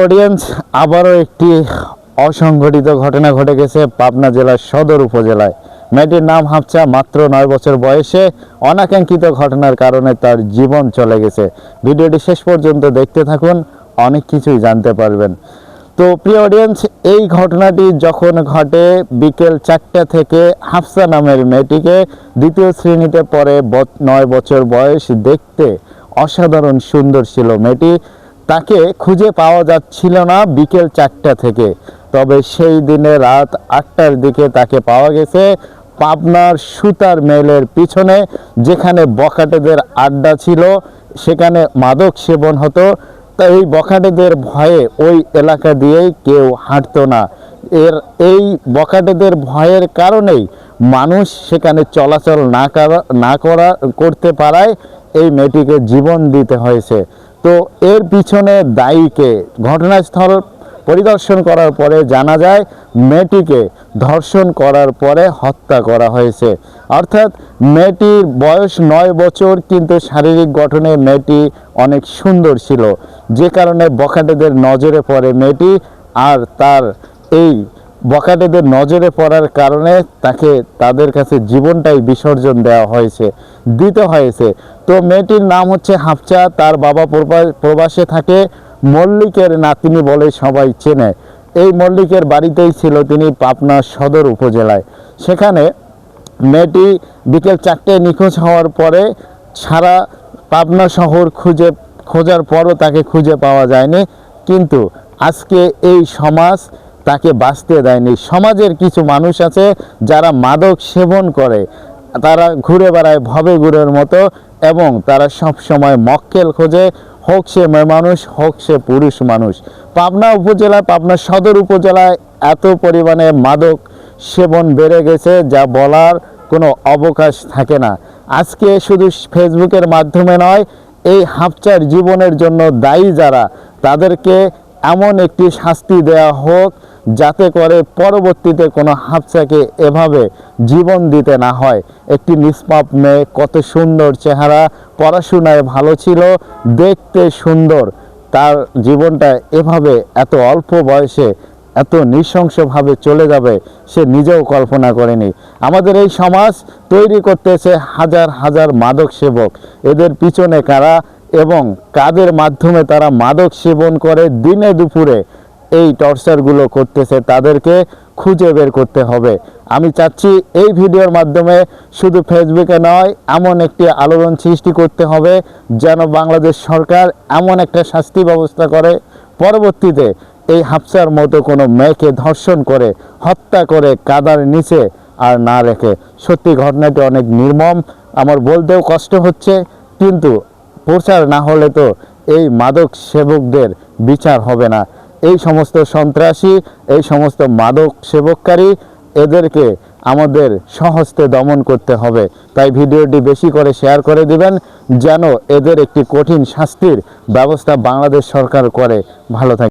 Audience, আবারও একটি অসংঘটিত ঘটনা ঘটে গেছে পাবনা জেলার সদর উপজেলায়। মেয়েটির নাম হাফসা, মাত্র 9 বছর বয়সে অনাকাঙ্ক্ষিত ঘটনার কারণে তার জীবন চলে গেছে। ভিডিওটি শেষ পর্যন্ত দেখতে থাকুন, অনেক কিছুই জানতে পারবেন। তো প্রিয় অডিয়েন্স, এই ঘটনাটি যখন ঘটে বিকেল 4টা থেকে হাফসা নামের মেয়েটিকে, দ্বিতীয় শ্রেণীতে পড়ে, 9 বছর বয়স, দেখতে অসাধারণ সুন্দর ছিল মেয়েটি। তাকে খুঁজে পাওয়া যাচ্ছিল না বিকেল 4টা থেকে, তবে সেই দিনে রাত 8টার দিকে তাকে পাওয়া গেছে পাবনার সুতার মেলের পিছনে, যেখানে বখাটেদের আড্ডা ছিল, সেখানে মাদক সেবন হতো। তাই এই বখাটেদের ভয়ে ওই এলাকা দিয়েই কেউ হাঁটতো না। এই বখাটেদের ভয়ের কারণেই মানুষ সেখানে চলাচল করতে পারায় এই মেয়েটিকে জীবন দিতে হয়েছে। তো এর পিছনে দায়ীকে ঘটনাস্থল পরিদর্শন করার পরে জানা যায় মেয়েটিকে ধর্ষণ করার পরে হত্যা করা হয়েছে। অর্থাৎ মেয়েটির বয়স 9 বছর, কিন্তু শারীরিক গঠনে মেয়েটি অনেক সুন্দর ছিল, যে কারণে বখাটেদের নজরে পড়ে মেয়েটি। আর তার এই বখাটেদের নজরে পড়ার কারণে তাদের কাছে জীবনটাই বিসর্জন দিতে হয়েছে। তো মেয়েটির নাম হচ্ছে হাফসা। তার বাবা প্রবাসে থাকে, মল্লিকের নাতনি বলে সবাই চেনে। এই মল্লিকের বাড়িতেই ছিল তিনি পাবনা সদর উপজেলায়। সেখানে মেয়েটি বিকেল 4টায় নিখোঁজ হওয়ার পরে সারা পাবনা শহর খোঁজার পরও তাকে খুঁজে পাওয়া যায়নি। কিন্তু আজকে এই সমাজ তাকে বাঁচতে দেয়নি। সমাজের কিছু মানুষ আছে যারা মাদক সেবন করে, তারা ঘুরে বেড়ায় ভবে ঘুরের মতো, এবং তারা সব সময় মক্কেল খোঁজে, হোক সে মেয়ে মানুষ, হোক সে পুরুষ মানুষ। পাবনা সদর উপজেলায় এত পরিমাণে মাদক সেবন বেড়ে গেছে যা বলার কোনো অবকাশ থাকে না। আজকে শুধু ফেসবুকের মাধ্যমে নয়, এই হাফসার জীবনের জন্য দায়ী যারা, তাদেরকে এমন একটি শাস্তি দেওয়া হোক যাতে করে পরবর্তীতে কোনো হাফসাকে এভাবে জীবন দিতে না হয়। একটি নিষ্পাপ মেয়ে, কত সুন্দর চেহারা, পড়াশোনায় ভালো ছিল, দেখতে সুন্দর, তার জীবনটা এভাবে এত অল্প বয়সে এত নৃশংসভাবে চলে যাবে সে নিজেও কল্পনা করেনি। আমাদের এই সমাজ তৈরি করতেছে হাজার হাজার মাদক সেবক। এদের পিছনে কারা এবং কাদের মাধ্যমে তারা মাদক সেবন করে দিনে দুপুরে এই টর্চারগুলো করতেছে, তাদেরকে খুঁজে বের করতে হবে। আমি চাচ্ছি এই ভিডিওর মাধ্যমে শুধু ফেসবুকে নয়, এমন একটি আলোড়ন সৃষ্টি করতে হবে যেন বাংলাদেশ সরকার এমন একটা শাস্তি ব্যবস্থা করে, পরবর্তীতে এই হাফসার মতো কোনো মেয়েকে ধর্ষণ করে হত্যা করে কাদার নিচে আর না রেখে। সত্যি ঘটনাটি অনেক নির্মম, আমার বলতেও কষ্ট হচ্ছে, কিন্তু প্রচার না হলে তো এই মাদক সেবকদের বিচার হবে না। এই সমস্ত সন্ত্রাসী, এই সমস্ত মাদক সেবককারী, এদেরকে আমাদের সহস্তে দমন করতে হবে। তাই ভিডিওটি বেশি করে শেয়ার করে দিবেন যেন এদের একটি কঠিন শাস্তির ব্যবস্থা বাংলাদেশ সরকার করে। ভালো থাকে।